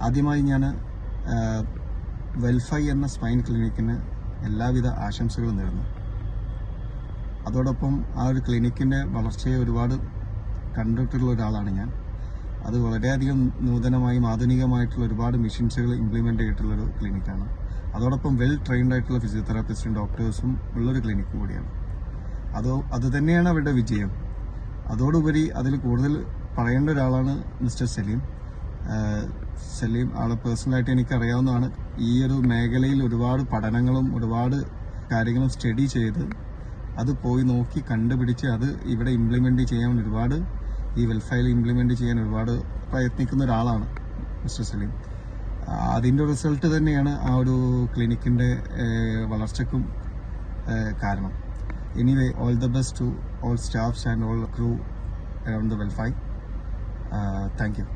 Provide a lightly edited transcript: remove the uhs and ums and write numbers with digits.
ആദ്യമായി ഞാൻ വെൽഫൈ എന്ന സ്പൈൻ ക്ലിനിക്കിന് എല്ലാവിധ ആശംസകളും നേരുന്നു. അതോടൊപ്പം ആ ഒരു ക്ലിനിക്കിൻ്റെ വളർച്ചയെ ഒരുപാട് കണ്ടിട്ടുള്ള ഒരാളാണ് ഞാൻ. അത് വളരെയധികം നൂതനമായും ആധുനികമായിട്ടുള്ള ഒരുപാട് മെഷീൻസുകൾ ഇംപ്ലിമെൻ്റ് ചെയ്തിട്ടുള്ളൊരു ക്ലിനിക്കാണ്. അതോടൊപ്പം വെൽ ട്രെയിൻഡ് ആയിട്ടുള്ള ഫിസിയോതെറാപ്പിസ്റ്റും ഡോക്ടേഴ്സും ഉള്ളൊരു ക്ലിനിക്ക് കൂടിയാണ്. അതുതന്നെയാണ് അവരുടെ വിജയം. അതോടുപരി അതിൽ കൂടുതൽ പറയേണ്ട ഒരാളാണ് മിസ്റ്റർ സലീം. ആളെ പേഴ്സണലായിട്ട് എനിക്കറിയാവുന്നതാണ്. ഈ ഒരു മേഖലയിൽ ഒരുപാട് പഠനങ്ങളും ഒരുപാട് കാര്യങ്ങളും സ്റ്റഡി ചെയ്ത് അത് പോയി നോക്കി കണ്ടുപിടിച്ച് അത് ഇവിടെ ഇംപ്ലിമെൻ്റ് ചെയ്യാൻ ഈ വെൽഫെയർ ഇംപ്ലിമെൻ്റ് ചെയ്യാൻ ഒരുപാട് പ്രയത്നിക്കുന്ന ഒരാളാണ് മിസ്റ്റർ സലീം. അതിൻ്റെ റിസൾട്ട് തന്നെയാണ് ആ ഒരു ക്ലിനിക്കിൻ്റെ വളർച്ചയ്ക്കും കാരണം. Anyway, all the best to all staffs and all crew around the Welfare. Thank you.